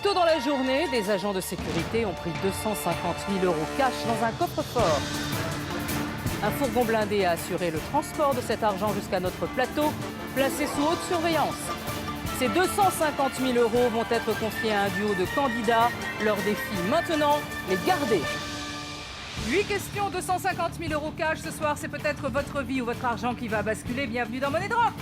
tôt dans la journée, des agents de sécurité ont pris 250 000 € cash dans un coffre-fort. Un fourgon blindé a assuré le transport de cet argent jusqu'à notre plateau, placé sous haute surveillance. Ces 250 000 € vont être confiés à un duo de candidats. Leur défi maintenant, les garder. 8 questions, 250 000 € cash ce soir. C'est peut-être votre vie ou votre argent qui va basculer. Bienvenue dans Money Drop.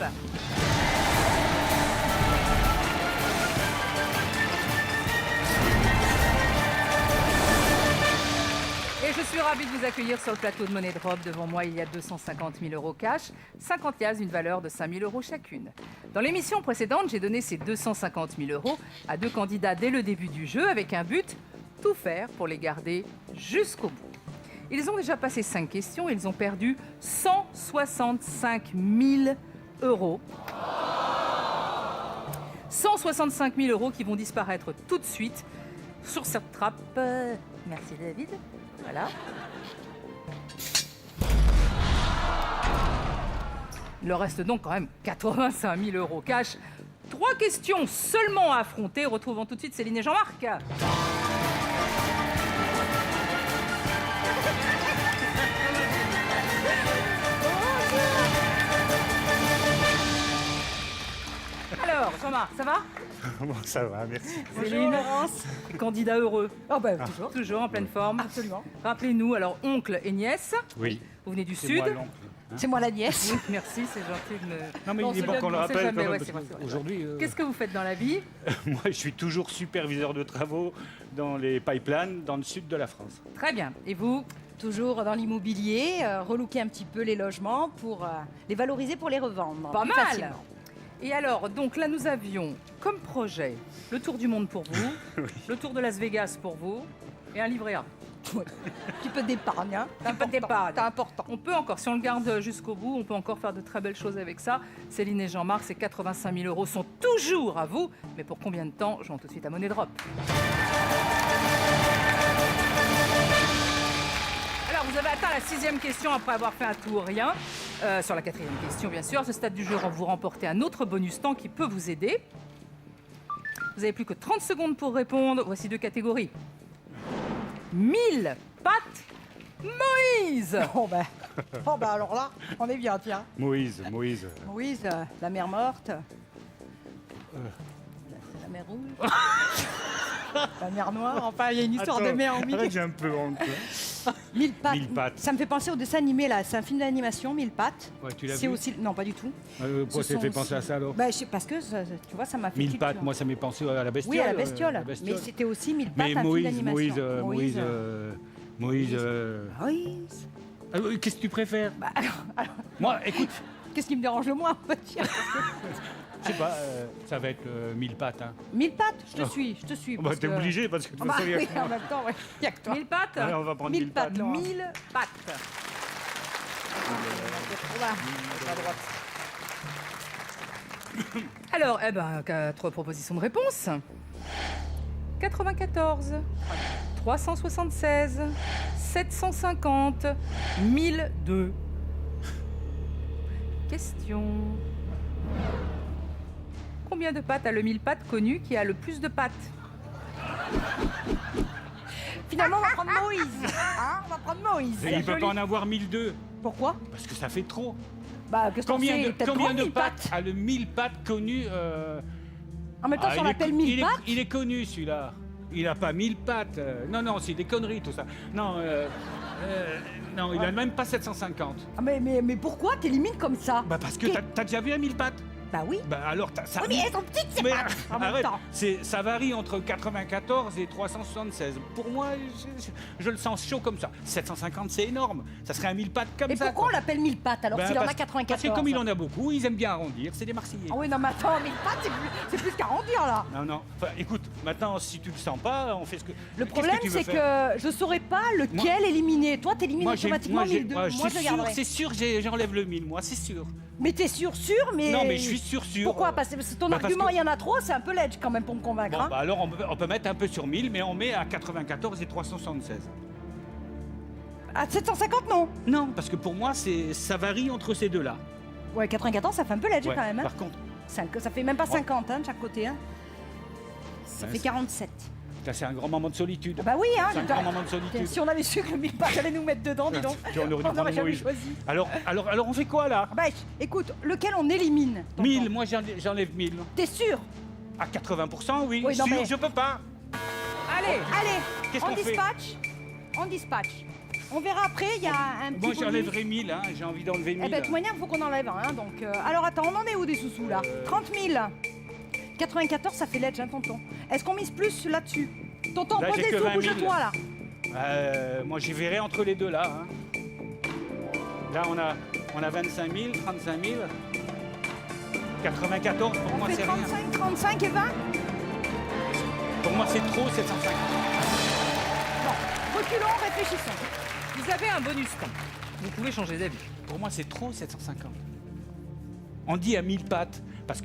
Et je suis ravie de vous accueillir sur le plateau de Money Drop. Devant moi, il y a 250 000 € cash, 50 liasses d'une valeur de 5 000 € chacune. Dans l'émission précédente, j'ai donné ces 250 000 € à 2 candidats dès le début du jeu avec un but, tout faire pour les garder jusqu'au bout. Ils ont déjà passé 5 questions et ils ont perdu 165 000 €. 165 000 € qui vont disparaître tout de suite sur cette trappe. Merci David. Voilà. Il leur reste donc quand même 85 000 € cash. 3 questions seulement à affronter. Retrouvons tout de suite Céline et Jean-Marc. Alors, Jean-Marc, ça va? Bon, ça va, merci. Céline, Laurence, candidat heureux. Oh ben, Toujours en pleine forme. Absolument. Rappelez-nous, alors, oncle et nièce, Oui. vous venez du C'est Sud. moi l'oncle, hein. C'est moi la nièce. Oui, merci, c'est gentil de me... Non, mais Non, il est c'est bon bien, qu'on le on sait rappelle. jamais, quand ouais, même, c'est parce vrai, que c'est vrai. Aujourd'hui, Qu'est-ce que vous faites dans la vie? moi, je suis toujours superviseur de travaux dans les pipelines dans le sud de la France. Très bien. Et vous? Toujours dans l'immobilier, relooker un petit peu les logements pour les valoriser pour les revendre. Pas plus mal. facilement. Et alors, donc là, nous avions comme projet le tour du monde pour vous, le tour de Las Vegas pour vous et un livret A. Ouais. Un petit peu d'épargne. Hein. Un peu d'épargne. C'est important. On peut encore, si on le garde jusqu'au bout, on peut encore faire de très belles choses avec ça. Céline et Jean-Marc, ces 85 000 € sont toujours à vous. Mais pour combien de temps? Jouons tout de suite à Money Drop. Alors, vous avez atteint la 6e question après avoir fait un tout ou rien. Sur la 4e question, bien sûr. À ce stade du jeu, vous remportez un autre bonus temps qui peut vous aider. Vous n'avez plus que 30 secondes pour répondre. Voici 2 catégories. 1000 pattes Moïse. Oh ben alors là, on est bien, tiens. Moïse. Moïse, la mer morte. La mer rouge. La mer noire. Enfin, il y a une histoire de mer en milieu. J'ai un peu honte. 1000 pattes. 1000 pattes. Ça me fait penser au dessin animé là. C'est un film d'animation, 1000 pattes. Ouais, tu l'as C'est vu aussi. Non, pas du tout. Pourquoi Ce ça sont fait penser à aussi- ça alors? Bah, parce que tu vois, ça m'a fait. 1000 culture. pattes, moi ça m'est pensé à la bestiole. Oui, à la bestiole. la bestiole. Mais c'était aussi 1000 pattes, Mais un film Moïse, d'animation. Moïse. Moïse. Qu'est-ce que tu préfères? Bah, alors, Moi, écoute, qu'est-ce qui me dérange le moins, on va dire? je sais pas, ça va être 1000 pattes. Hein. 1000 pattes, je te Non. suis, je te suis. Bah, parce t'es que- obligé parce que de Ah toute bah façon, il y a oui, que moi. en même temps, ouais. Il y a que toi. 1000 pattes? Allez, on va prendre 1000 pattes. Laurent. 1000 pattes. Alors, 4 propositions de réponse. 94, 376, 750, 1002. Question. Combien de pattes a le 1000 pattes connu qui a le plus de pattes? Finalement, on va prendre Moïse. Hein, on va prendre Moïse. Et il peut pas en avoir 1002 Pourquoi? parce que ça fait trop. Bah, qu'est-ce qu'on Combien sait? de, Peut-être combien grand, de 1000 pattes a le 1000 pattes connu En même temps, si on il est l'appelle co- 1000 il est- pattes. Il est connu celui-là. Il n'a pas 1000 pattes. Non, c'est des conneries tout ça. Non, non, il a même pas 750. Ah, mais pourquoi t'élimines comme ça? Bah parce que t'as déjà vu un 1000 pattes. Bah oui. Bah alors, ça... Oui, mais elles sont petites, ces Mais pattes. En même arrête, temps. ça varie entre 94 et 376. Pour moi, je le sens chaud comme ça. 750, c'est énorme. Ça serait un 1000 pattes comme Et ça. pourquoi on quoi. l'appelle 1000 pattes alors Ben, s'il en a parce- 94? Parce que comme il en a beaucoup, ils aiment bien arrondir. C'est des Marseillais. Ah oui, non, mais attends, 1000 pattes, c'est plus qu'arrondir là. Non. Enfin, écoute, maintenant, si tu le sens pas, on fait ce que. Le qu'est-ce problème, tu veux c'est faire que je saurais pas lequel éliminer. Toi, t'élimines Moi, automatiquement 1002. moi, je suis je le sûr, garderai. c'est sûr, j'enlève le 1000, moi, c'est sûr. Mais t'es sûr, mais. Non, mais je suis sûr. Pourquoi? Parce que ton Bah, parce argument, que- il y en a trop, c'est un peu ledge quand même pour me convaincre. Bon, hein. bah alors, on peut mettre un peu sur 1000, mais on met à 94 et 376. À 750, non? Non, parce que pour moi, ça varie entre ces deux-là. Ouais, 94, ça fait un peu ledge Ouais, quand même. Hein. Par contre, Ça fait même pas 50 hein, de chaque côté. Hein. Ça fait 47. Ça, c'est un grand moment de solitude. Ah bah oui, hein. C'est un grand moment de solitude. Si on avait su que le 1000 pattes allait nous mettre dedans, dis donc, Puis on aurait dû on prendre n'aurait jamais Moïse. choisi. Alors, on fait quoi là? Ah bah, écoute, lequel on élimine? tonton 1000, moi j'enlève 1000. T'es sûr? À 80%, oui. Oui, non, Sûr, mais- je peux pas. Allez, Allez, Qu'est-ce on qu'on fait? dispatch. On dispatch. On verra après, il y a un petit Moi bonus. j'enlèverai 1000, hein. J'ai envie d'enlever 1000. Eh ben, de toute manière, il faut qu'on enlève un. Hein, donc, alors attends, on en est où des sous-sous là 30 000. 94, ça fait l'edge, hein, tonton. Est-ce qu'on mise plus là-dessus? Tonton, Là, pose j'ai les que sous, 20 000. bouge-toi là. Moi j'y verrai entre les deux là. Hein. Là on a 25 000, 35 000. 94, pour On moi fait c'est rien. 35, 35 et 20. Pour moi c'est trop, 750. Bon, reculons, réfléchissons. vous avez un bonus temps. Vous pouvez changer d'avis. Pour moi c'est trop, 750. On dit à 1000 pattes, parce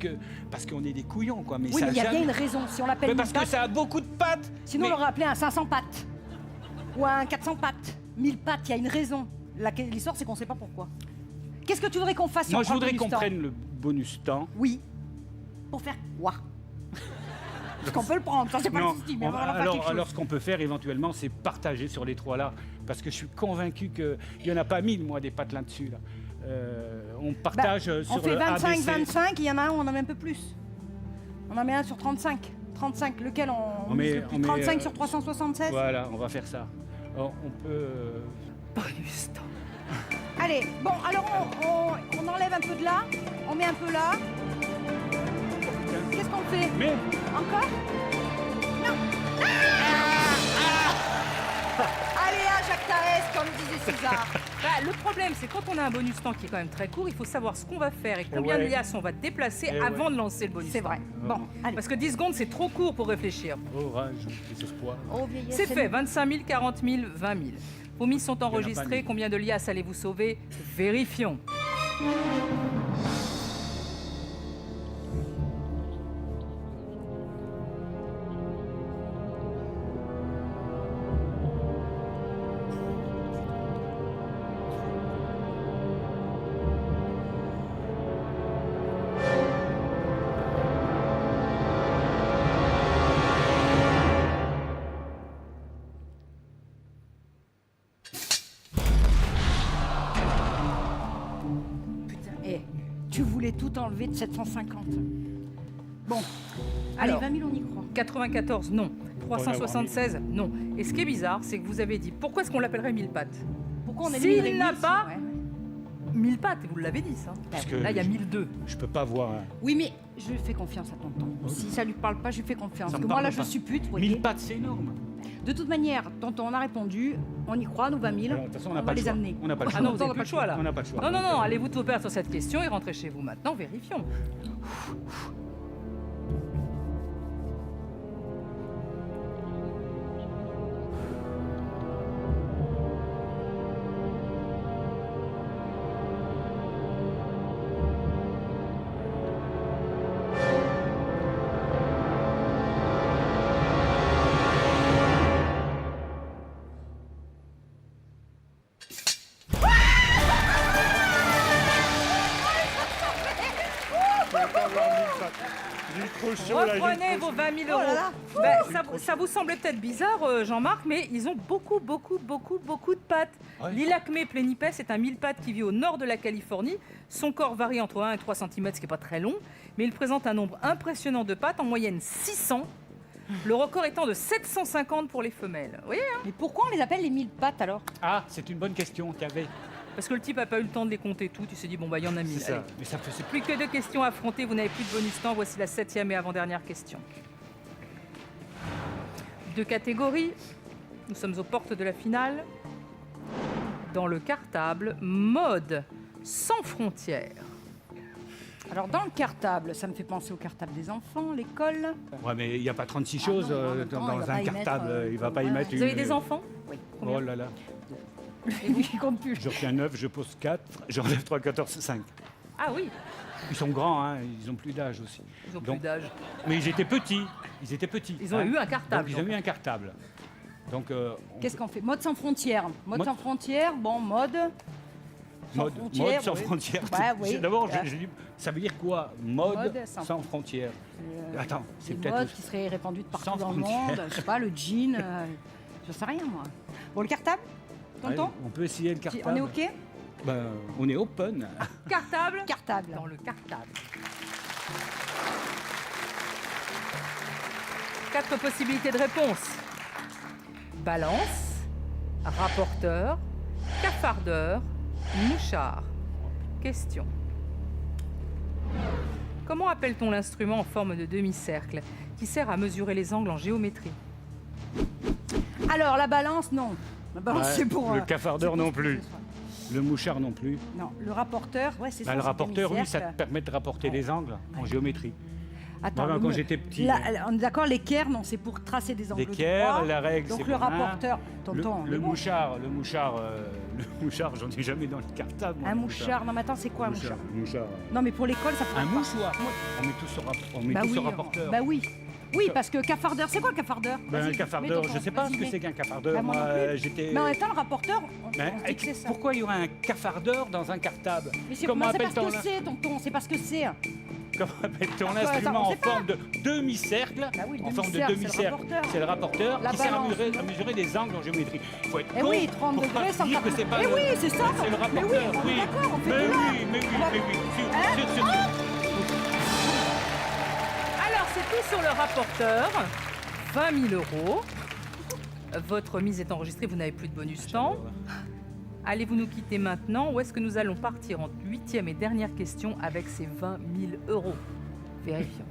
qu'on est des couillons quoi. Mais Oui, ça mais il y a jamais- bien une raison. Si on l'appelle Mais 1000 parce que pattes, ça a beaucoup de pattes. sinon Mais- on l'aurait appelé un 500 pattes. Ou un 400 pattes. 1000 pattes, il y a une raison. L'histoire, c'est qu'on ne sait pas pourquoi. Qu'est-ce que tu voudrais qu'on fasse si Moi on je prend le voudrais bonus qu'on temps? prenne le bonus temps. Oui. Pour faire quoi? Parce qu'on peut le prendre, ça c'est pas le Non, souci, mais on- on va en faire quelque chose. alors ce qu'on peut faire éventuellement, c'est partager sur les trois là. Parce que je suis convaincu qu'il n'y en a pas 1000, moi, des pattes là-dessus. Là. On partage sur On fait le 25, ABC. 25, il y en a un où on en met un peu plus. On en met un sur 35. 35, lequel on met- mise le plus on met, 35 sur 376. Voilà, on va faire ça. Alors, on peut... Bonus temps. Allez, bon, alors on enlève un peu de là, on met un peu là. Qu'est-ce qu'on fait? Mais Encore? Non. Allez, là, Jacques Tarès, comme disait César. Bah, le problème, c'est quand on a un bonus temps qui est quand même très court, il faut savoir ce qu'on va faire et combien de ouais. liasses on va déplacer Eh avant ouais. de lancer le bonus C'est temps. vrai. Bon, allez. Parce que 10 secondes, c'est trop court pour réfléchir. orage, désespoir. Oh, vieillesse, C'est fait, nous. 25 000, 40 000, 20 000. Vos mises sont pas enregistrées. mille. Combien de liasses allez-vous sauver? Vérifions. Putain, tu voulais tout enlever de 750. Bon, allez, Alors. 20 000, on y croit. 94, non. 376, non. Et ce qui est bizarre, c'est que vous avez dit, pourquoi est-ce qu'on l'appellerait 1000 pattes? Pourquoi on S'il éliminerait n'a 1000, pas- ouais. 1000 pattes, vous l'avez dit ça. Parce que Là, il y a 1002. je peux pas voir... Oui, mais je lui fais confiance à tonton. Si ça lui parle pas, je lui fais confiance. Ça Parce me que moi, là, parle je pas. suppute, vous voyez. 1000 pattes, c'est énorme. De toute manière, tonton, on a répondu. On y croit, nous, 20 000. Alors, de toute façon, on n'a va pas le les choix. amener. On n'a pas le Ah choix. non, vous n'avez plus le choix là. On n'a pas le choix. Non, non, non, allez-vous tout perdre sur cette question et rentrez chez vous maintenant, vérifions. Reprenez vos 20 000 euros. Oh là là. Ben, ça vous semblait peut-être bizarre, Jean-Marc, mais ils ont beaucoup de pattes. Ouais. L'Ilacmé plénipes est un 1000 pattes qui vit au nord de la Californie. Son corps varie entre 1 et 3 cm, ce qui n'est pas très long, mais il présente un nombre impressionnant de pattes, en moyenne 600. Le record étant de 750 pour les femelles. Vous voyez, hein? Mais pourquoi on les appelle les 1000 pattes alors? Ah, c'est une bonne question qu'il y avait. Parce que le type n'a pas eu le temps de les compter toutes. Il s'est dit, bon, bah, il y en a 1000. C'est ça. allez. Mais ça faisait Plus que 2 questions à affronter, vous n'avez plus de bonus temps. Voici la 7e et avant-dernière question. 2 catégories. Nous sommes aux portes de la finale. Dans le cartable, mode sans frontières. Alors, dans le cartable, ça me fait penser au cartable des enfants, l'école. Ouais, mais il n'y a pas 36 Ah choses non, en même temps, il dans va un pas y cartable. mettre, Il va pas y ouais. mettre Vous une... avez des enfants? Oui. Oh là là. Et lui, il compte plus. Je retiens 9, je pose 4, j'enlève 3, 14, 5. Ah oui, Ils sont grands, hein, ils ont plus d'âge aussi. ils ont Donc, plus d'âge. Mais ils étaient petits. Ils étaient petits. Ils ont eu un cartable, Donc, ils ont donc. eu un cartable. Donc, Qu'est-ce qu'on fait? Mode sans frontières. Mode Mode- sans frontières, bon, mode. Mode sans oui. frontières. Ouais, oui. D'abord, j'ai dit, ça veut dire quoi? Mode Mode sans frontières. Attends, c'est Des peut-être modes aussi- qui seraient répandues de partout Sans dans le frontières. monde. Je sais pas, le jean, je sais rien moi. Bon, le cartable, tonton Ouais, on peut essayer le cartable. On est OK? Ben, on est open. Cartable Cartable. dans le cartable. 4 possibilités de réponse. Balance, rapporteur, cafardeur, mouchard. Question. Comment appelle-t-on l'instrument en forme de demi-cercle qui sert à mesurer les angles en géométrie? Alors, la balance, non. La balance, Ouais, c'est pour... le cafardeur c'est pour non ce que plus. ce soit. Le mouchard non plus. Non, le rapporteur, ouais, c'est ça. Ben, le c'est rapporteur, oui, ça demi-cercle. te permet de rapporter les angles en géométrie. Attends, Moi, le quand mou- j'étais petit, là, on est d'accord, l'équerre, non, c'est pour tracer des angles l'équerre, droits. la règle, Donc c'est le pour un. rapporteur, Le, tonton, le mais bon. mouchard, j'en ai jamais dans le cartable. moi, Un le mouchard, non mais attends, c'est quoi un mouchard Mouchard. Non mais pour l'école, ça peut Un pas. mouchoir. On met tout sur, on met Bah tout oui, sur rapporteur. bah oui. Oui, parce que cafardeur, c'est quoi le cafardeur Ben, un Vas-y, cafardeur, mets je tonton, sais pas vas-y, ce que mets. c'est qu'un cafardeur. Bah, moi non plus. J'étais. Mais en même temps, le rapporteur, on Ben, dit que c'est ça. pourquoi il y aurait un cafardeur dans un cartable? Mais c'est Comment parce appelle-t-on que l'in- c'est, tonton, c'est parce que c'est. Comment appelle-t-on Attends, l'instrument on en sait pas. forme de demi-cercle? Bah oui, le En forme de demi-cercle, demi-cercle, c'est le rapporteur. La qui sert à balance, mesurer, non. à mesurer des angles en géométrie. Il faut être Eh con oui, 30 pour degrés, pas se dire que 180. c'est pas Eh le- oui, c'est ça. C'est le Mais oui, rapporteur, on est oui. d'accord, on fait Mais tout là. oui, mais oui, On va- mais oui. Sûr. Alors, c'est tout sur le rapporteur. 20 000 €. Votre mise est enregistrée, vous n'avez plus de bonus temps. Allez-vous nous quitter maintenant ou est-ce que nous allons partir en 8e et dernière question avec ces 20 000 €? Vérifions.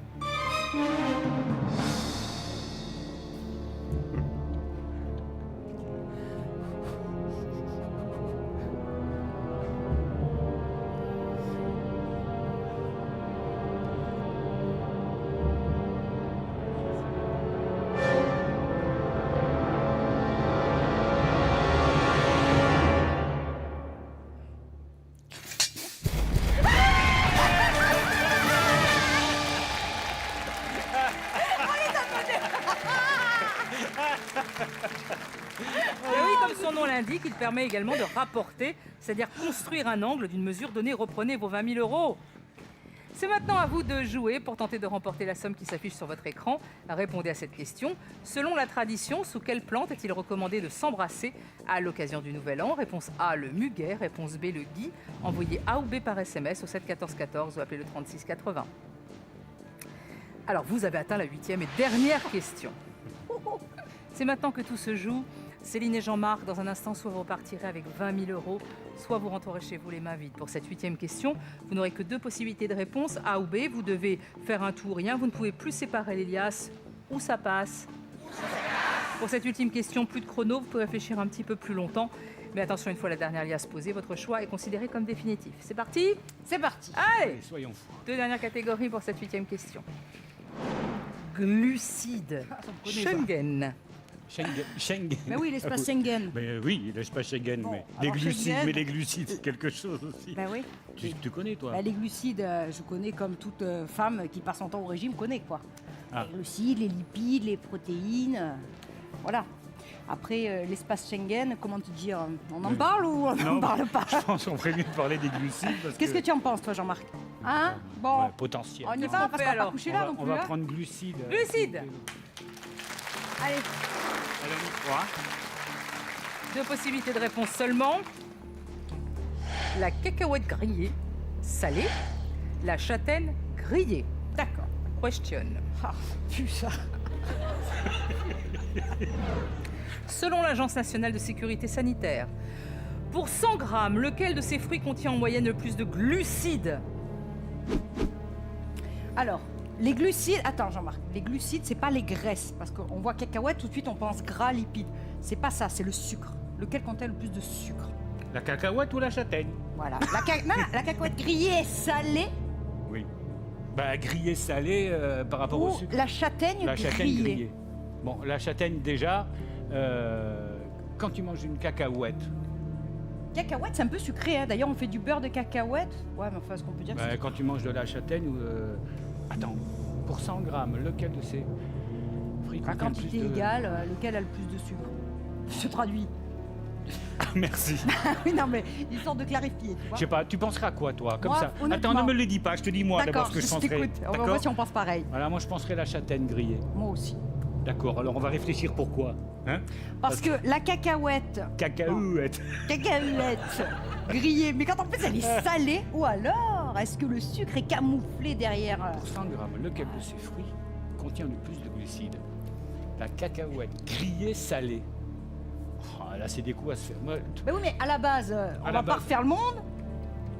Et oui, comme son nom l'indique, il permet également de rapporter, c'est-à-dire construire un angle d'une mesure donnée. Reprenez vos 20 000 €. C'est maintenant à vous de jouer pour tenter de remporter la somme qui s'affiche sur votre écran. Répondez à cette question. Selon la tradition, sous quelle plante est-il recommandé de s'embrasser à l'occasion du Nouvel An? Réponse A, le muguet. Réponse B, le gui. Envoyez A ou B par SMS au 7 14 14 ou appelez le 36 80. Alors, vous avez atteint la 8e et dernière question. C'est maintenant que tout se joue. Céline et Jean-Marc, dans un instant, soit vous repartirez avec 20 000 €, soit vous rentrerez chez vous les mains vides. Pour cette 8e question, vous n'aurez que 2 possibilités de réponse, A ou B. Vous devez faire un tout ou rien. Vous ne pouvez plus séparer les liasses ou ça passe. Pour cette ultime question, plus de chrono, vous pouvez réfléchir un petit peu plus longtemps. Mais attention, une fois la dernière liasse posée, votre choix est considéré comme définitif. C'est parti? C'est parti. Allez, Allez, soyons fous. 2 dernières catégories pour cette 8e question. Glucides. connaît pas. Schengen. Schengen. Mais oui, l'espace Schengen. Mais oui, l'espace Schengen, Bon, mais alors les glucides, Schengen- mais les glucides, c'est quelque chose aussi. Ben oui. Tu connais, toi? Bah, les glucides, je connais comme toute femme qui passe son temps au régime connaît quoi. Ah. Les glucides, les lipides, les protéines, voilà. Après, l'espace Schengen, comment te dire, on en parle ou on n'en Non, parle pas? Je pense qu'on ferait mieux de parler des glucides. parce Qu'est-ce que tu en penses toi Jean-Marc? Hein? Bon, Ouais, potentiel. on y Qu'est-ce va qu'on parce fait, qu'on va alors pas coucher On là va, non on plus. va hein. prendre glucides. Glucides. Allez, Allez, on y croit. 2 possibilités de réponse seulement. La cacahuète grillée, salée. La châtaigne grillée. d'accord. Question. Ah, plus ça. Selon l'Agence nationale de sécurité sanitaire, pour 100 grammes, lequel de ces fruits contient en moyenne le plus de glucides? Alors, les glucides, attends Jean-Marc, les glucides, c'est pas les graisses, parce qu'on voit cacahuète, tout de suite on pense gras, lipides. C'est pas ça, c'est le sucre. Lequel contient le plus de sucre? La cacahuète ou la châtaigne? Voilà. Non, la cacahuète grillée, salée, Oui. Bah, grillé salé par rapport au ou sucre. la châtaigne La grillée. châtaigne grillée. Bon, la châtaigne, déjà, quand tu manges une cacahuète, Cacahuète, c'est un peu sucré, hein. D'ailleurs, on fait du beurre de cacahuète. Ouais, mais enfin, ce qu'on peut dire, bah, c'est... quand tu manges de la châtaigne, attends, pour 100 grammes, lequel de ces fruits À contient le plus quantité de... égale, lequel a le plus de sucre? Je traduis. Merci. Oui, non, mais histoire de clarifier, tu Je vois. sais pas, tu penserais à quoi, toi, comme Moi, ça? honnêtement- Attends, ne me le dis pas, je te dis moi d'abord D'accord, ce que je je penserais. t'écoute. On va voir si on pense pareil. Voilà, moi je penserais la châtaigne grillée. Moi aussi. D'accord, alors on va réfléchir pourquoi. Hein? Parce que la cacahuète, Cacahuète. cacahuète grillée, mais quand en plus elle est salée, ou alors est-ce que le sucre est camouflé derrière Pour 100 grammes, lequel de ces fruits contient le plus de glucides? La cacahuète grillée salée. Oh, là, c'est des coups à se faire. Moi, Ben oui, mais à la base, on À va la pas base. refaire le monde.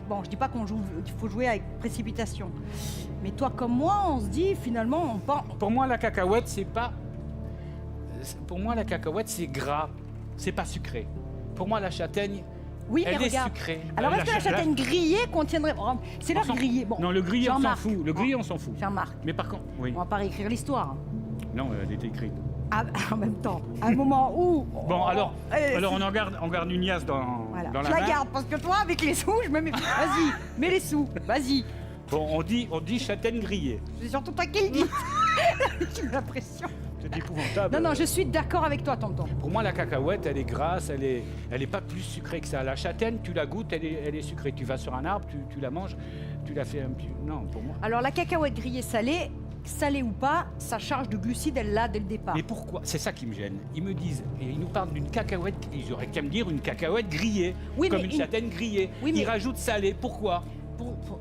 Bon, je dis pas qu'il faut jouer avec précipitation. Mais toi comme moi, on se dit finalement, on pense... pour moi, la cacahuète, c'est pas. Pour moi, la cacahuète, c'est gras. C'est pas sucré. Pour moi, la châtaigne, Oui, mais elle est regarde. sucrée. Alors est-ce que la châtaigne grillée contiendrait... Oh, c'est on l'heure s'en- grillée. Bon, Non, le grillé, on s'en Jean-Marc. fout. Le grillé, on s'en fout. Jean-Marc, Mais par contre, oui. on va pas réécrire l'histoire. Non, elle était écrite. Ah, en même temps, à un moment où... Bon, alors Eh, on en garde une liasse dans, Voilà. dans Je la la main. garde parce que toi, avec les sous, je me mets. Vas-y, mets les sous, vas-y. Bon, on dit châtaigne grillée. C'est surtout toi qui le dis. J'ai l'impression. C'est épouvantable. Non, non, je suis d'accord avec toi, tonton. Pour moi, la cacahuète, elle est grasse, elle est pas plus sucrée que ça. La châtaigne, tu la goûtes, elle est sucrée. Tu vas sur un arbre, tu la manges, tu la fais un petit... Non, pour moi. Alors, la cacahuète grillée salée, salée ou pas, sa charge de glucides, elle l'a dès le départ. Mais pourquoi? C'est ça qui me gêne. Ils me disent, et ils nous parlent d'une cacahuète, ils auraient qu'à me dire une cacahuète grillée, Oui, comme mais une ils- châtaigne grillée. Oui, mais- Ils rajoutent salé, pourquoi?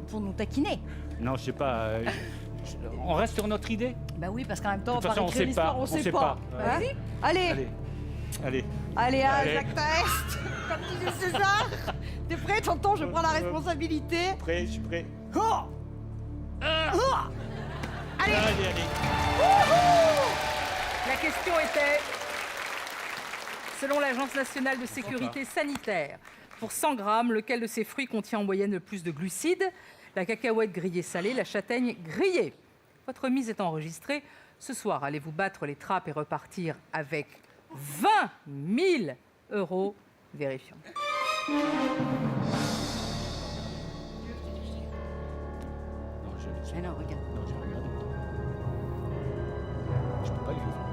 Pour nous taquiner. Non, je sais pas. On reste sur notre idée? Bah oui, parce qu'en même temps, De toute par façon, on écrire sait l'histoire, pas, on on sait sait pas. pas. Hein Allez, Allez. allez, Allez. Jacques Taest, comme disait César. T'es prêt, tonton? Je prends la responsabilité. Prêt, je suis prêt. Oh Allez. Allez. La question était, selon l'Agence nationale de sécurité sanitaire, pour 100 grammes, lequel de ces fruits contient en moyenne le plus de glucides? La cacahuète grillée salée, la châtaigne grillée. Votre mise est enregistrée. Ce soir, allez-vous battre les trappes et repartir avec 20 000 €? Vérifions. Non, Mais non, regarde. Non, j'ai regardé. Je peux pas le vivre.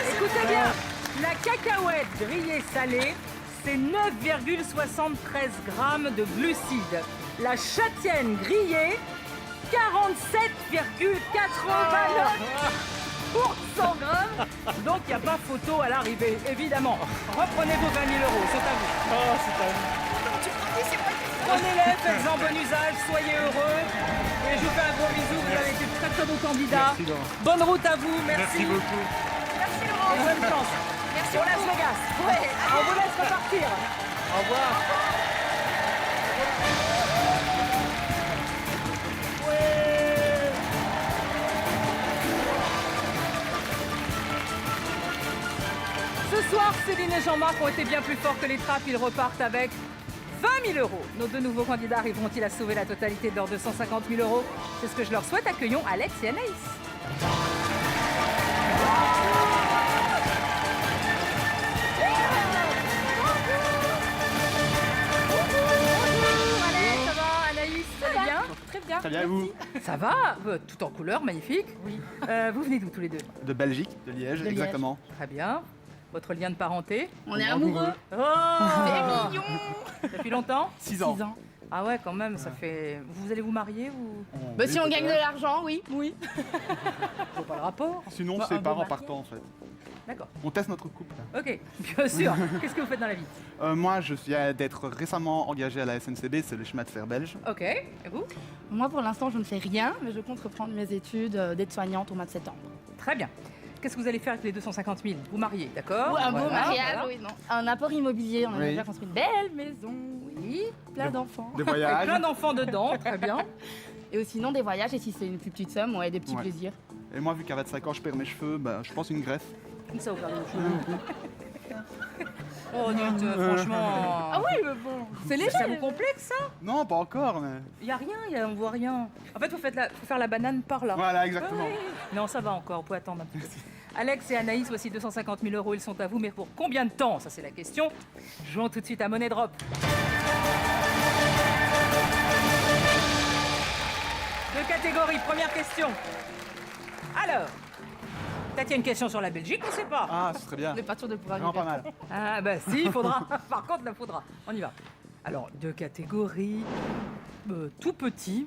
Écoutez bien, la cacahuète grillée salée, c'est 9,73 grammes de glucides. La châtaigne grillée, 47,89 pour 100 grammes. Donc il n'y a pas photo à l'arrivée, évidemment. Reprenez vos 20 000 €, c'est à vous. Oh, c'est pas... Prenez-les, faites-en bon usage, soyez heureux. Et je vous fais un gros bisou, vous avez été très très beaux candidats. Merci, Laurent. Bonne route à vous, Merci beaucoup. et bonne chance. Merci pour Las Vegas. On vous laisse repartir. Au revoir. Ce soir, Céline et Jean-Marc ont été bien plus forts que les trappes. Ils repartent avec 20 000 €. Nos deux nouveaux candidats arriveront-ils à sauver la totalité de leurs 250 000 €? C'est ce que je leur souhaite. Accueillons Alex et Anaïs. Bonjour Alex, ça va? Anaïs, ça va bien? Très bien. Très bien, et vous? Ça va? Tout en couleur, magnifique. Oui. Vous venez d'où tous les deux? De Belgique, de Liège, De Liège. exactement. Très bien. Votre lien de parenté? On est amoureux. Oh C'est mignon. Depuis longtemps? 6 ans. 6 ans. Ah ouais, quand même, ça fait... Vous allez vous marier ou... Bah, si on gagne de l'argent, oui. Oui. Je vois pas le rapport. Sinon, Bah, c'est un beau parents mariage. partants en fait. D'accord. On teste notre couple. Ok, bien sûr. Qu'est-ce que vous faites dans la vie? Moi, je viens d'être récemment engagé à la SNCB, c'est le chemin de fer belge. Ok. Et vous? Moi, pour l'instant, je ne fais rien, mais je compte reprendre mes études d'aide-soignante au mois de septembre. Très bien. Qu'est-ce que vous allez faire avec les 250 000? Vous mariez, d'accord? Ou un beau Voilà, mariage, voilà. oui, non. Un apport immobilier, on a Oui. déjà construit une belle maison, oui, plein Des- d'enfants. Des Avec voyages. plein d'enfants dedans, très bien. Et aussi, sinon, des voyages, et si c'est une plus petite somme, ouais, des petits Ouais. plaisirs. Et moi, vu qu'à 25 ans, je perds mes cheveux, bah, je pense une greffe. Ça vous perdez vos cheveux. Oh, dites, franchement. Ah oui, mais bon, c'est léger. Ça vous complexe, ça? Non, pas encore, mais... Il n'y a rien, on voit rien. En fait, faut faire la banane par là. Voilà, exactement. Non, ça va encore, vous pouvez attendre un petit peu. Alex et Anaïs, voici 250 000 €, ils sont à vous, mais pour combien de temps? Ça, c'est la question. Jouons tout de suite à Money Drop. Deux catégories, première question. Alors, peut-être il y a une question sur la Belgique, on ne sait pas. Ah, ce serait bien. On n'est pas sûr de pouvoir Vraiment pas arriver. mal. Ah bah si, il faudra. Par contre, il faudra. On y va. Alors, deux catégories. Tout petit.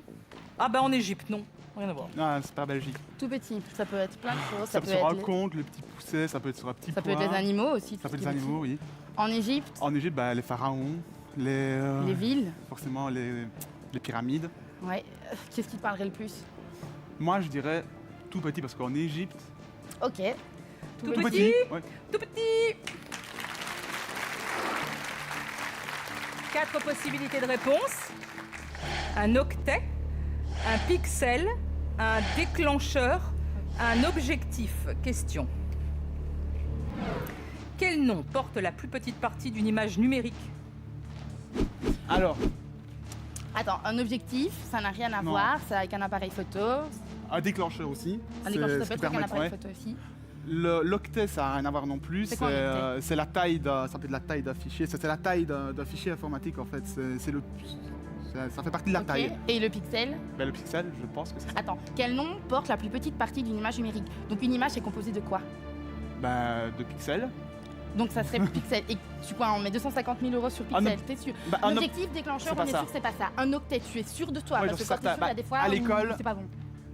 Ah bah en Égypte, non. Rien à voir. Non, c'est pas Belgique. Tout petit, ça peut être plein de choses. Ça peut être sur un conte, le petit pousset, ça peut être sur un petit ça peut être pois. les animaux aussi. Ça tout peut ce être qui les est animaux, oui. petit. En Égypte, En Égypte, les pharaons, les villes. forcément les pyramides. Ouais. Qu'est-ce qui te parlerait le plus? Moi, je dirais tout petit, parce qu'en Égypte... Ok. Tout petit. Ouais. Tout petit. 4 possibilités de réponse. Un octet, un pixel, un déclencheur, un objectif. Question. Quel nom porte la plus petite partie d'une image numérique? Alors, Attends, un objectif, ça n'a rien à Non. voir, c'est avec un appareil photo. un déclencheur aussi. Un déclencheur, C'est ça ce peut qui être avec un permet- appareil ouais. photo aussi. L'octet, ça n'a rien à voir non plus. C'est quoi un octet C'est la taille ça peut être la taille d'un fichier. C'est la taille d'un fichier informatique en fait. Ça fait partie de la Ok. taille. Et le pixel? Ben, le pixel, je pense que c'est ça. Attends, quel nom porte la plus petite partie d'une image numérique? Donc une image est composée de quoi? Ben, de pixels. Donc ça serait pixel. Et tu quoi, on met 250 000 € sur Un pixel, ob- t'es sûr? Ben, un ob- Objectif, déclencheur, c'est pas on est ça. sûr que c'est pas ça. Un octet, tu es sûr de toi? Ouais, Parce j'en que suis quand t'es sûr, il y a certain. des fois À où l'école- c'est pas bon.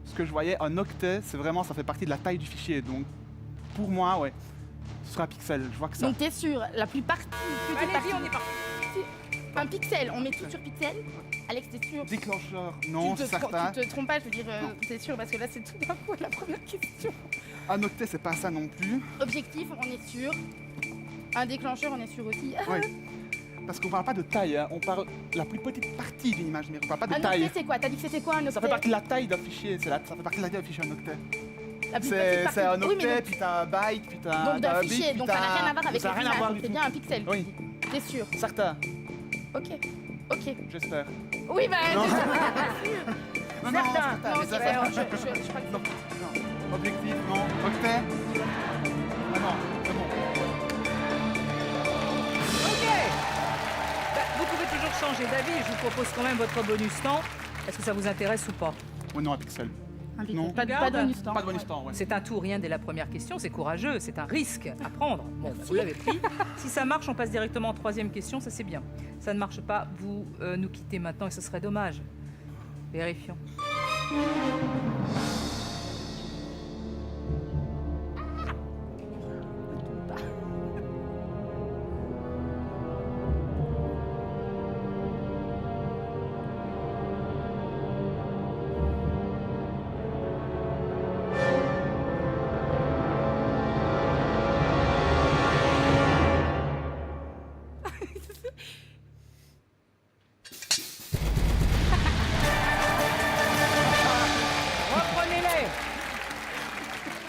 Ce que je voyais, un octet, c'est vraiment, ça fait partie de la taille du fichier. Donc, pour moi, ouais, ce sera un pixel. Je vois que ça. Donc t'es sûr, la plus petite Allez-y, partie. on est parti. Un pixel, on met tout sur pixel? Alex, t'es sûr? Déclencheur, non, tu c'est certain. te trompes pas, je veux dire, Non. t'es sûr, parce que là c'est tout d'un coup la première question. Un octet, c'est pas ça non plus. Objectif, on est sûr. Un déclencheur, on est sûr aussi. Ouais. Parce qu'on parle pas de taille, hein. On parle de la plus petite partie d'une image numérique. On parle pas de Un taille. octet, c'est quoi? T'as dit que c'était quoi un octet? Ça fait partie de la taille d'un fichier. Ça fait partie de la taille d'un fichier, un octet. La plus C'est petite partie. un Oui, mais octet, donc- puis t'as un byte, puis t'as donc d'un un bit, fichier, puis donc ça n'a t'as- rien à voir avec Ça n'a les rien à images, voir donc du c'est tout. bien un pixel. Oui. tu dis. T'es sûr? Certain, Ok. Ok. j'espère. Oui, bah. Non. c'est sûr. Non, non, Certain. certain, Non, mais ok, certain. alors, je crois que Non, non. Objectif, non. Octet. Ah non, c'est bon. Ok. Vous pouvez toujours changer d'avis. Je vous propose quand même votre bonus temps. Est-ce que ça vous intéresse ou pas? Oh non, un pixel. un pixel. Non. Pas de Regarde. bonus temps. Pas de bonus temps, ouais. C'est un tout ou rien dès la première question, c'est courageux, c'est un risque à prendre. Bon, bah, vous l'avez pris. Si ça marche, on passe directement en troisième question, ça c'est bien. Ça ne marche pas, vous nous quittez maintenant et ce serait dommage. Vérifions. Reprenez-les.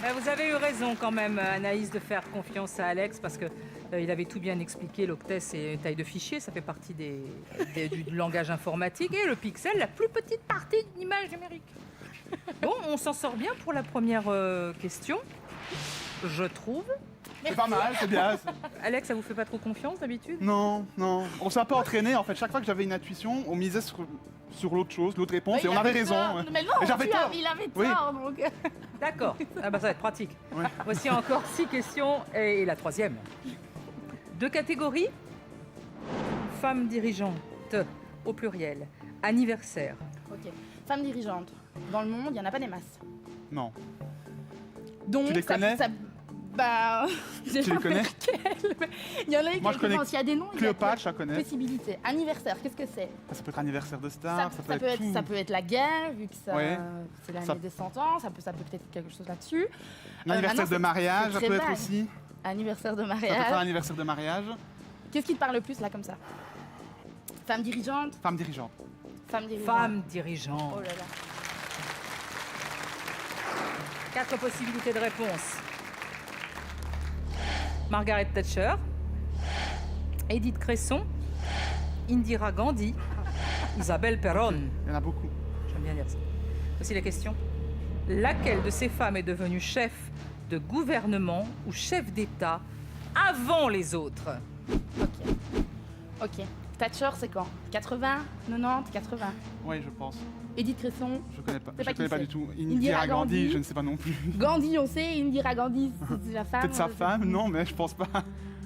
Ben, vous avez eu raison quand même, Anaïs, de faire confiance à Alex parce que il avait tout bien expliqué. L'octet, c'est une taille de fichier, ça fait partie du langage informatique. Et le pixel, la plus petite partie d'une image numérique. Bon, on s'en sort bien pour la première question, je trouve. C'est pas mal, c'est bien. Alex, ça vous fait pas trop confiance d'habitude? Non, non. On s'est un peu entraîné en fait. Chaque fois que j'avais une intuition, on misait sur l'autre chose, l'autre réponse, et on avait raison. ouais. Mais non, Et j'avais tort. il avait Oui. tort, donc. D'accord, ah bah, ça va être pratique. Ouais. Voici encore 6 questions et la troisième. 2 catégories. Femmes dirigeantes au pluriel. Anniversaire. Ok. Femme dirigeante. Dans le monde, il n'y en a pas des masses. Non. Donc, Tu les connais Bah. Tu les connais Il y en a Moi, je connais S'il y a des noms, il y a Cléopâtre, je la connais. possibilités. Anniversaire, qu'est-ce que c'est? Ça peut être anniversaire de star, ça peut être tout. ça peut être la guerre, vu que ça, Ouais. c'est l'année Ça- des 100 ans, ça peut peut-être quelque chose là-dessus. L'anniversaire maintenant, de c'est mariage, ça très peut être vague. aussi. Anniversaire de Ça peut être un mariage. anniversaire de mariage. Qu'est-ce qui te parle le plus là comme ça? Femme dirigeante? Femme dirigeante. Femme dirigeante. Femme dirigeante. Oh là là. 4 possibilités de réponse. Margaret Thatcher, Edith Cresson, Indira Gandhi, Isabelle Perón. Il y en a beaucoup. J'aime bien dire ça. Voici la question. Laquelle de ces femmes est devenue chef de gouvernement ou chef d'État avant les autres? Ok. Thatcher, c'est quand? 80, 90, 80. Oui, je pense. Edith Cresson. Je connais pas. C'est Je pas connais qui pas c'est. du tout. Indira Indira Gandhi, Gandhi. je ne sais pas non plus. Gandhi, on sait. Indira Gandhi, c'est la femme. Peut-être sa femme, non, mais je pense pas.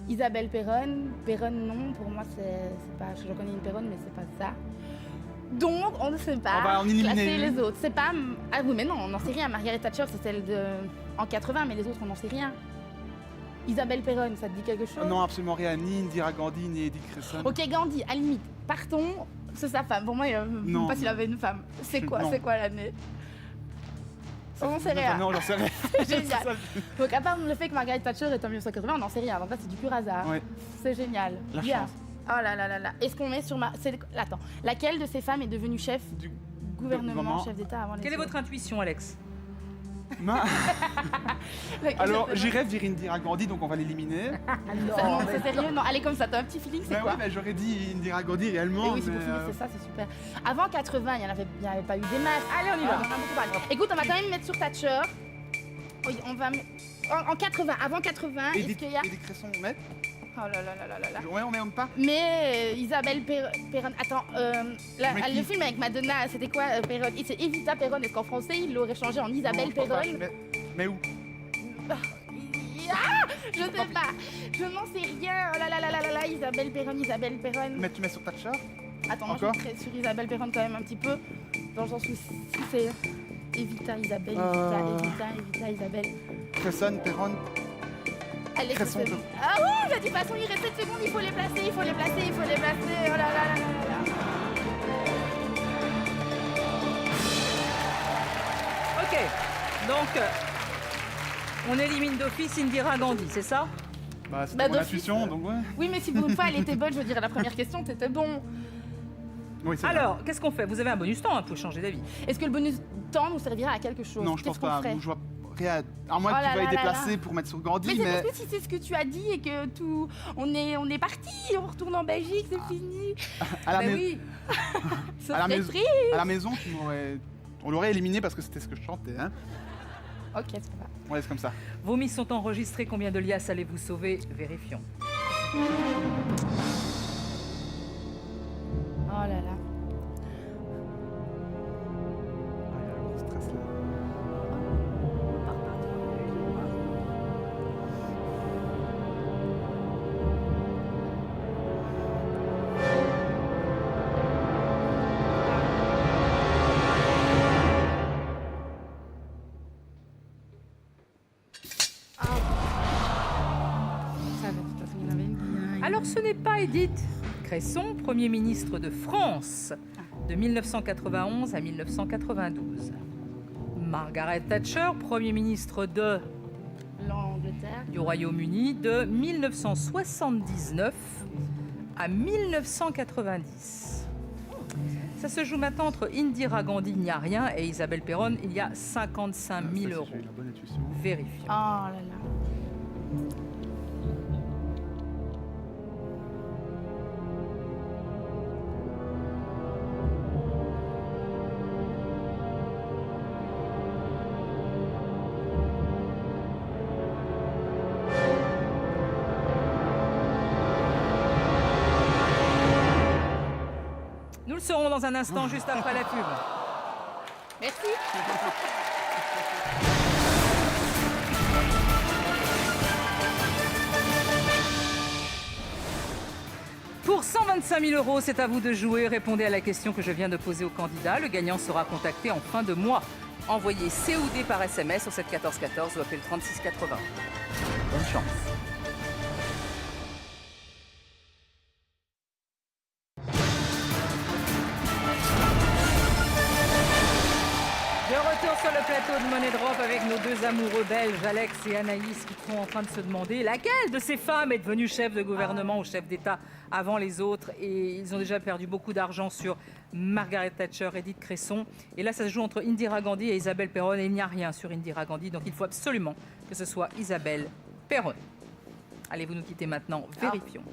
Isabelle Perón. Perón, non. Pour moi, c'est pas. Je connais une Perón, mais c'est pas ça. Donc, on ne sait pas On va en éliminer classer une. les autres. C'est pas. Ah oui, mais non, on n'en sait rien. Margaret Thatcher, c'est celle de en 80, mais les autres, on n'en sait rien. Isabelle Perón, ça te dit quelque chose? Non, absolument rien. Ni Indira Gandhi, ni Edith Cresson. Ok, Gandhi, à la limite, partons, c'est sa femme. Pour moi, je ne sais Non. pas s'il avait une femme. C'est quoi Non. l'année? On n'en sait rien. Non, j'en sais rien. C'est génial. Donc, à part le fait que Margaret Thatcher est en 1980, on n'en sait rien. Donc là, c'est du pur hasard. Ouais. C'est génial. La Bien. chance. Oh là là là là. Est-ce qu'on met sur Attends. Laquelle de ces femmes est devenue chef Du gouvernement, gouvernement. chef d'État avant les Quelle est autres? votre intuition, Alex? Ma- Laquelle Alors, de ces j'irais dire Indira Gandhi, donc on va l'éliminer. Non, c'est sérieux? Non, allez comme ça, t'as un petit feeling, c'est Mais quoi? oui, mais j'aurais dit Indira Gandhi réellement. Et oui, si mais, vous finissez ça, c'est super. Avant 80, il n'y avait pas eu des masses. Allez, on y va. On en a beaucoup parlé. Écoute, on va quand même mettre sur Thatcher. Oui, on va en 80. Avant 80, est-ce Edith, qu'il y a... Edith Cresson, on met. Oh là là là là là là. Ouais, on met même pas. Mais Isabelle Perón... Attends, Mais qui? le film avec Madonna, c'était quoi Perón? C'est Evita Perón. Est-ce qu'en français, il l'aurait changé en Isabelle Non, je pense pas. Perón? Mais où? Ah, je sais pas. Je n'en sais rien. Oh là là là là là là. Isabelle Perón, Isabelle Perón. Mais tu mets sur Thatcher? Attends, moi je Encore mettrais sur Isabelle Perón quand même un petit peu. Dans le sens où si c'est Evita, Isabelle, Evita, Isabelle. Cresson, Perron. Allez, Cresson, c'est bon. Ah oui, de toute façon, il reste 7 secondes, il faut les placer, il faut les placer, il faut les placer. Oh là là là là là. Ok, donc on élimine d'office Indira Gandhi, c'est ça? Bah, c'était Bah, mon d'office, intuition, donc ouais. Oui, mais si pour une fois elle était bonne, je veux dire, à la première question, t'étais bon. Oui, c'est Alors, qu'est-ce qu'on fait? Vous avez un bonus temps pour changer d'avis. Est-ce que le bonus temps nous servira à quelque chose? vrai. Non, je pense Qu'est-ce qu'on pas. ferait? Je vois rien. À moins Oh que là tu veuilles là là déplacer là. pour mettre sur Gandhi, Mais c'est mais. parce que si c'est ce que tu as dit et que tout, on est parti, on retourne en Belgique, c'est fini. À la, Ben mais- oui. Ce à la serait maison- triste. à la maison, on l'aurait éliminé parce que c'était ce que je chantais. Hein. Ok, c'est pas grave. On laisse comme ça. Vos mises sont enregistrées. Combien de liasses allez-vous sauver? Vérifions. Oh là là. Ah, il y a un gros stress là. Ça va, de toute façon, il y en avait une. Alors, ce n'est pas Edith Cresson, Premier ministre de France de 1991 à 1992. Margaret Thatcher, Premier ministre L'Angleterre. du Royaume-Uni de 1979 à 1990. Ça se joue maintenant entre Indira Gandhi, il n'y a rien, et Isabelle Perón, il y a 55 000 Ça, euros. j'ai eu la bonne intuition. Vérifions. Oh là là. Nous le saurons dans un instant, juste après la pub. Merci. Pour 125 000 euros, c'est à vous de jouer. Répondez à la question que je viens de poser au candidat. Le gagnant sera contacté en fin de mois. Envoyez COD par SMS au 71414 ou appelez le 3680. Bonne chance. De retour sur le plateau de Money Drop avec nos deux amoureux belges, Alex et Anaïs, qui sont en train de se demander laquelle de ces femmes est devenue chef de gouvernement ou chef d'État avant les autres. Et ils ont déjà perdu beaucoup d'argent sur Margaret Thatcher, Edith Cresson. Et là, ça se joue entre Indira Gandhi et Isabelle Perón. Et il n'y a rien sur Indira Gandhi, donc il faut absolument que ce soit Isabelle Perón. Allez, vous nous quittez maintenant. Vérifions.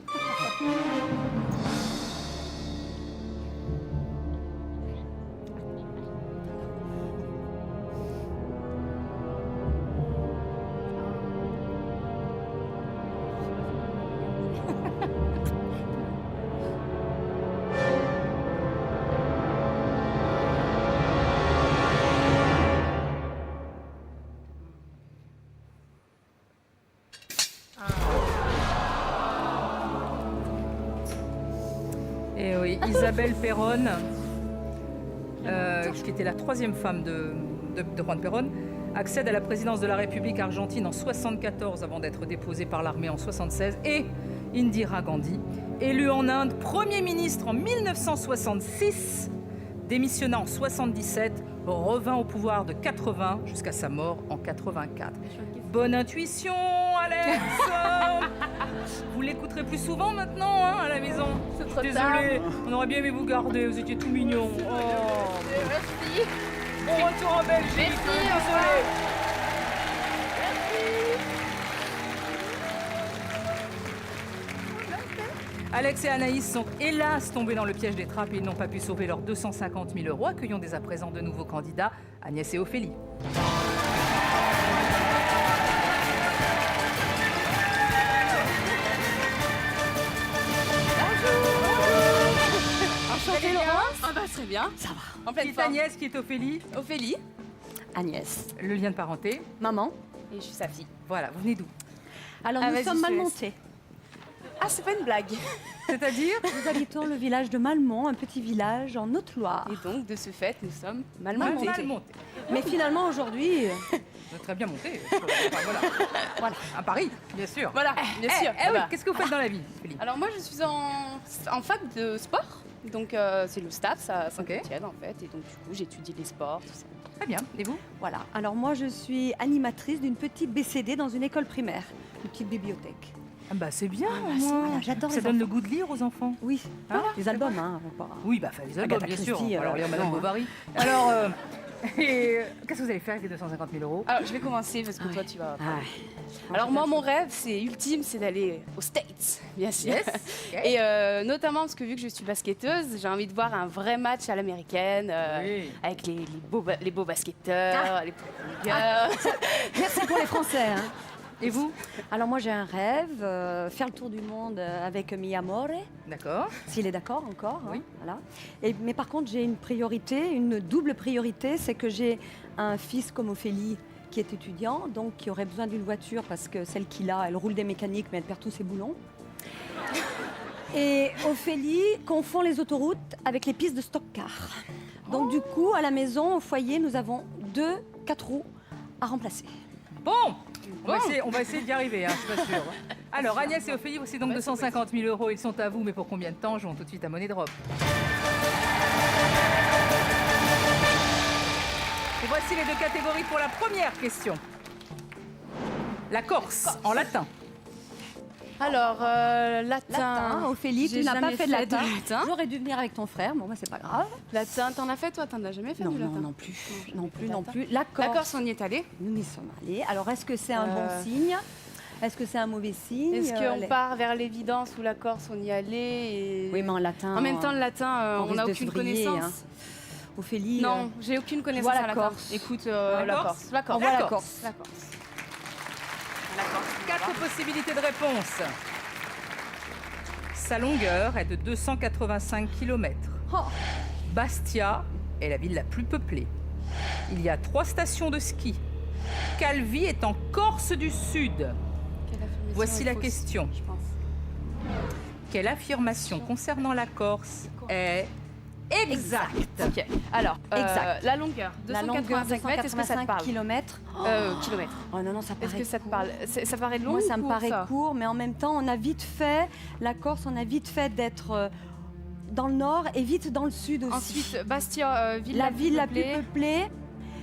Et oui, Isabelle Perón, qui était la 3e femme de Juan Perón, accède à la présidence de la République argentine en 74 avant d'être déposée par l'armée en 76. Et Indira Gandhi, élue en Inde Premier ministre en 1966, démissionna en 77, revint au pouvoir de 80 jusqu'à sa mort en 84. Bonne intuition, Alex. Vous l'écouterez plus souvent maintenant hein, à la maison. C'est trop Désolée, tard. on aurait bien aimé vous garder, vous étiez tout mignon. Oh. Merci. Bon retour en Belgique. Merci, au Désolée. Alex et Anaïs sont hélas tombés dans le piège des trappes et ils n'ont pas pu sauver leurs 250 000 €. Accueillons dès à présent de nouveaux candidats, Agnès et Ophélie. Enchantée Laurence. Ah bah très bien. Ça va. En Qui pleine est forme. Agnès, qui est Ophélie? Ophélie. Agnès. Le lien de parenté. Maman. Et je suis sa fille. Voilà, vous venez d'où? Alors Ah, nous vas-y, sommes je te laisse. Malmontés. Ah c'est pas une blague. C'est-à-dire? Nous habitons le village de Malmont, un petit village en Haute-Loire. Et donc de ce fait nous sommes Mal Malmontés. monté. Mais finalement aujourd'hui, Vous êtes très bien monté. Voilà. Un pari, bien sûr. Voilà, bien sûr. Eh oui, Voilà. qu'est-ce que vous faites dans la vie, Ophélie? Alors moi je suis en fac de sport. Donc c'est le STAPS à Saint-Étienne en fait. Et donc du coup j'étudie les sports, tout ça. Très bien. Et vous? voilà. Alors moi je suis animatrice d'une petite BCD dans une école primaire, une petite bibliothèque. Ah bah c'est bien, au c'est- moins. voilà, j'adore Ça les donne le enfants. goût de lire aux enfants. Oui, Hein, les albums, hein. on va pas- Oui, bah les albums, Agatha bien sûr. Christie, Alors, lire Madame non, hein. Bovary. Alors, qu'est-ce que vous allez faire avec les 250 000 €? Alors je vais commencer parce que Ah toi tu vas. Ah, Alors moi mon rêve c'est ultime, c'est d'aller aux States, bien sûr. Yes. Et notamment parce que vu que je suis basketteuse, j'ai envie de voir un vrai match à l'américaine. Oui. Avec les beaux basketteurs, les gars. Merci pour les Français. hein. Et vous? Alors moi j'ai un rêve, faire le tour du monde avec mi amore, D'accord. s'il est d'accord encore. hein, Oui. voilà. Mais par contre j'ai une priorité, une double priorité, c'est que j'ai un fils comme Ophélie qui est étudiant, donc qui aurait besoin d'une voiture parce que celle qu'il a, elle roule des mécaniques mais elle perd tous ses boulons. Et Ophélie confond les autoroutes avec les pistes de stock-car. Donc du coup, à la maison, au foyer, nous avons 2 4 roues à remplacer. Bon, on va essayer d'y arriver, hein, je suis pas sûre. Alors, Agnès et Ophélie, voici donc 250 000 €. Ils sont à vous, mais pour combien de temps? Jouons tout de suite à Monnaie de Robe. Et voici les 2 catégories pour la première question. La Corse, en latin. Alors, latin. Latin, Ophélie, tu J'ai n'as pas jamais fait de latin. latin. J'aurais dû venir avec ton frère, bon, moi, c'est pas grave. Latin, t'en as fait toi? T'en as jamais fait Non, du non, latin? non plus. Non plus, Latin. non plus. La Corse, La Corse, on y est allé. nous y sommes allés. Alors, est-ce que c'est un bon Euh, signe? Est-ce que c'est un mauvais signe? Est-ce qu'on Les- part vers l'évidence ou la Corse, on y allait et... Oui, mais en latin. En même temps, le latin, on on risque n'a de aucune se vriller, connaissance. Ophélie. Non, j'ai aucune connaissance vois la en latin. Corse. Écoute, La la Corse Corse. La Corse. On voit la Corse. Corse. La Corse. 4 possibilités de réponse. Sa longueur est de 285 km. Oh. Bastia est la ville la plus peuplée. Il y a 3 stations de ski. Calvi est en Corse du Sud. Quelle affirmation Voici est la fausse, question. je pense. Quelle affirmation concernant la Corse est exacte? Ok. Alors, Exact. la longueur, La longueur, 285 mètres, est-ce que ça te parle? kilomètres. Kilomètres. Oh non, non, ça Est-ce paraît que ça te parle? Ça paraît long Moi, ça ou me court, paraît ça court, mais en même temps, on a vite fait, la Corse, on a vite fait d'être dans le nord et vite dans le sud aussi. Ensuite, Bastia, ville la ville la plus peuplée. peuplée,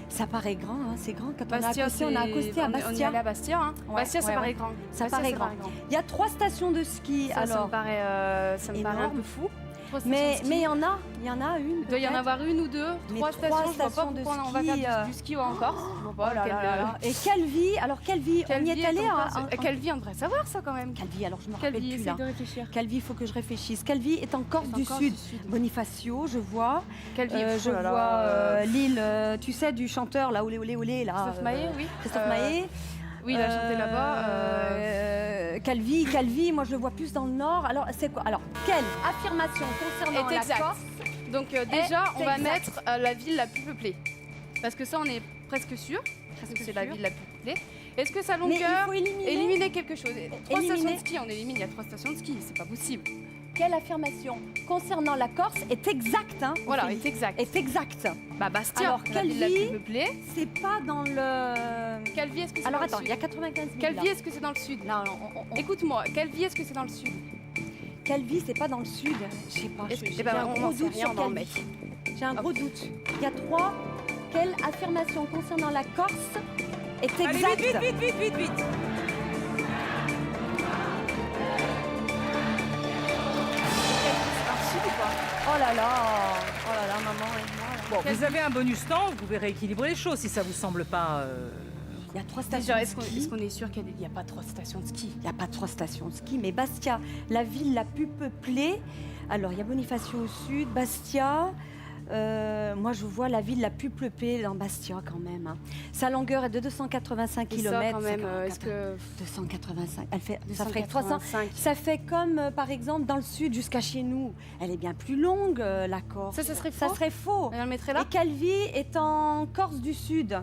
ça paraît grand, hein, c'est grand. Quand Bastia, on a accosté à on est Bastia. allé à Bastia. Hein. Ouais, Bastia, ça ouais, paraît ouais. grand. Ça Bastia, paraît grand. Il y a 3 stations de ski, Ça me alors paraît un énorme. peu fou. Trois stations Mais de ski. il y en a une. Il doit y en peut-être. avoir une ou deux, Mais trois trois stations. Je vois pas stations de pourquoi on va ski, faire du ski en Corse. Je vois Oh pas là quelle, là là là. Et Calvi, alors Calvi, on y est allé Calvi, on devrait savoir ça quand même. Calvi, alors je me rappelle Calvi, plus essaye là. de réfléchir. Calvi, il faut que je réfléchisse. Calvi est en Corse du Sud. Bonifacio, je vois. Calvi, Je vois l'île, tu sais, du chanteur là, olé olé olé là. Christophe Maé, oui. Christophe Maé. Oui, il a chanté là-bas. Calvi, moi je le vois plus dans le nord. Alors c'est quoi? Alors quelle affirmation concernant Est la exact. Corse? Donc déjà, on va exact. mettre la ville la plus peuplée. Parce que ça, on est presque sûr. Parce que c'est la sûr. ville la plus peuplée. Est-ce que sa Mais il longueur... faut éliminer. Éliminer quelque chose. Trois Éliminer. stations de ski, on élimine, il y a 3 stations de ski, c'est pas possible. Quelle affirmation concernant la Corse est exacte, hein, Voilà, Ophélie. est exact. Est exacte. Bah Bastia, Alors, la ville la Calvi, plus peuplée. C'est pas dans le. Calvi, est-ce que c'est Alors dans attends, le il y a sud 95 000. Calvi, là. est-ce que c'est dans le sud Non, Écoute-moi, Calvi, est-ce que c'est dans le sud Calvi, c'est pas dans le sud. Je sais pas. Est-ce que- J'ai eh ben, un on gros n'en sait doute rien, sur on va en Calvi. J'ai un gros doute. Il y a 3. Quelle affirmation concernant la Corse est Allez, exacte? vite. Dans le sud ou pas Oh là là, maman et moi. là. Bon, vous avez un bonus temps, vous pouvez rééquilibrer les choses si ça vous semble pas. Il y a 3 stations Déjà, de est-ce ski. qu'on est sûr qu'il n'y a pas 3 stations de ski Il n'y a pas 3 stations de ski, mais Bastia, la ville la plus peuplée. Alors, il y a Bonifacio au sud, Bastia. Moi, je vois la ville la plus peuplée dans Bastia quand même, hein. Sa longueur est de 285 Et km. ça, quand même, est-ce que... 285, ça ferait 300. 285. Ça fait comme, par exemple, dans le sud jusqu'à chez nous. Elle est bien plus longue, la Corse. Ça serait Ça faux serait faux. On le mettrait là Et Calvi est en Corse du Sud.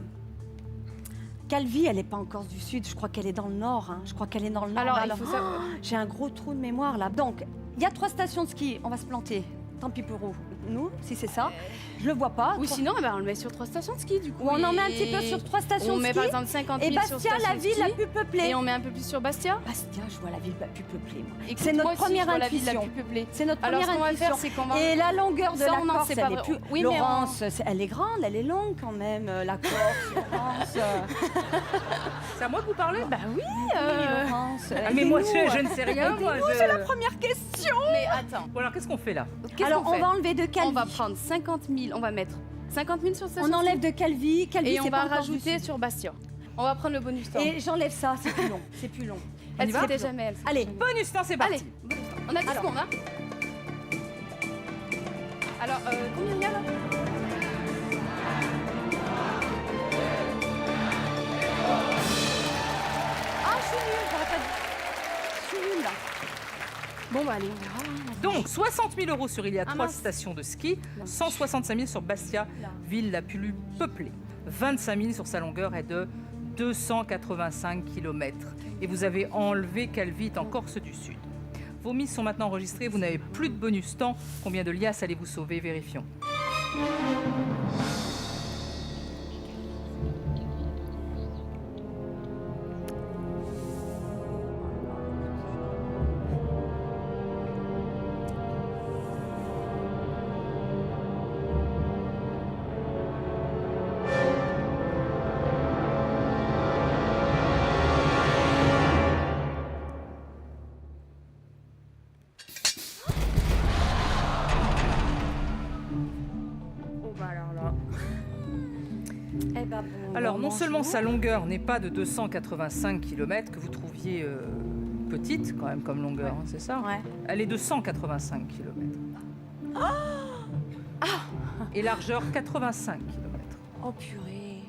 Calvi, elle n'est pas en Corse du Sud, je crois qu'elle est dans le nord. hein. Je crois qu'elle est dans le nord. Alors, là, il là. faut savoir... J'ai un gros trou de mémoire là. Donc, il y a 3 stations de ski, on va se planter. Tant pis pour nous, si c'est ça. Je le vois pas. Ou sinon, eh ben, on le met sur 3 stations de ski, du coup. Ou on en met un et- petit peu sur 3 stations On de met ski. par exemple 50 000 Et sur Bastia, station la de ville ski, la plus peuplée. Et on met un peu plus sur Bastia. Bastia, je vois la ville la plus peuplée. moi. Écoute, C'est moi notre aussi, première je vois la ville la intuition. plus peuplée. C'est notre Alors, ce première qu'on va intuition. faire, c'est qu'on va... Et la longueur de Ça, la on en Corse, sait elle pas est vrai. plus... Oui, mais Laurence, elle est grande, elle est longue quand même, la Corse, Laurence. C'est à moi que vous parlez Bah oui, Oui, Laurence. Ah, mais moi, je ne sais rien. Moi, C'est la première question. mais attends. Bon, alors, qu'est-ce qu'on fait là? Qu'est-ce Alors, qu'on on fait va enlever de Calvi. On va prendre 50 000, on va mettre 50 000 sur station On de enlève ski de Calvi. Calvi, et on c'est pas va encore du rajouter Sud. sur Bastia. On va prendre le bonus temps. Et j'enlève ça, c'est plus long. C'est plus long. Elle y va s'était jamais, elle. Allez, Bonus temps, c'est parti. Allez, bonus temps. On a dit ce Alors. qu'on a. Alors, combien il y a là ah, je suis nulle, j'aurais pas dit. Je suis nulle là. Bon, bah allez, on verra. Donc, 60 000 € sur il y a Ah, 3 mince. stations de ski, 165 000 sur Bastia, ville la plus peuplée. 25 000 sur sa longueur est de 285 km. Et vous avez enlevé Calvi en Corse du Sud. Vos mises sont maintenant enregistrées, vous n'avez plus de bonus temps. Combien de liasses allez-vous sauver? Vérifions. Eh ben bon, Alors, non bonjour. seulement sa longueur n'est pas de 285 km, que vous trouviez petite quand même comme longueur, hein, c'est ça? Ouais. Elle est de 185 km. Et largeur 85 km. Oh purée.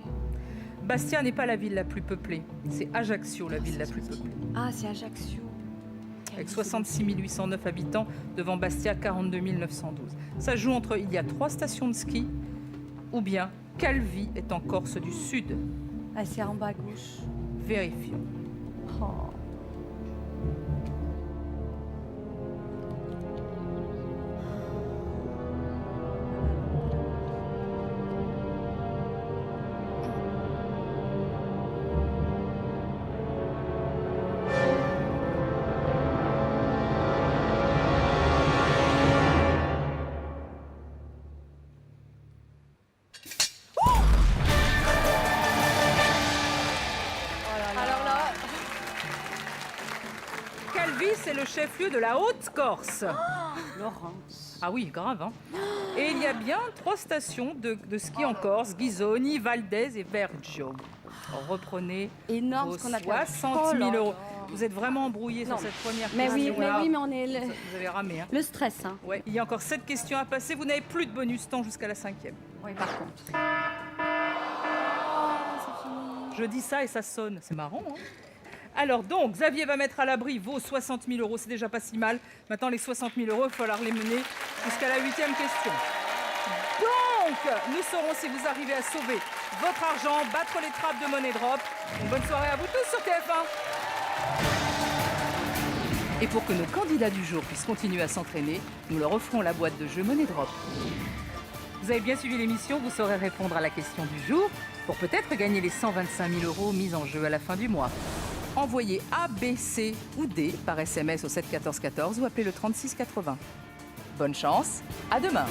Bastia n'est pas la ville la plus peuplée, c'est Ajaccio la ville la plus peuplée. Ah, c'est Ajaccio. Avec 66 809 habitants, devant Bastia 42 912. Ça joue entre il y a 3 stations de ski, ou bien Calvi est en Corse du Sud. Ah, c'est en bas à gauche. Vérifions. Oh. Alors là, Calvi, c'est le chef-lieu de la Haute-Corse. Laurence. Ah oui, grave. Hein. Et il y a bien 3 stations de ski en Corse, Ghisoni, Valdez et Vergio. Reprenez Énorme vos ce qu'on a perdu. 60 000 Oh là euros. là. Vous êtes vraiment embrouillé sur Non. cette première Mais question. oui, mais on est Vous avez ramé. Hein. le stress. Hein. Ouais. Il y a encore 7 questions à passer. Vous n'avez plus de bonus temps jusqu'à la 5e. Oui, par contre. Je dis ça et ça sonne. C'est marrant. Hein. Alors donc, Xavier va mettre à l'abri vos 60 000 euros. C'est déjà pas si mal. Maintenant, les 60 000 euros, il va falloir les mener jusqu'à la 8e question. Donc, nous saurons si vous arrivez à sauver votre argent, battre les trappes de Money Drop. Une bonne soirée à vous tous sur TF1. Et pour que nos candidats du jour puissent continuer à s'entraîner, nous leur offrons la boîte de jeu Money Drop. Vous avez bien suivi l'émission, vous saurez répondre à la question du jour pour peut-être gagner les 125 000 euros mis en jeu à la fin du mois. Envoyez A, B, C ou D par SMS au 7 14 14 ou appelez le 36 80. Bonne chance, à demain.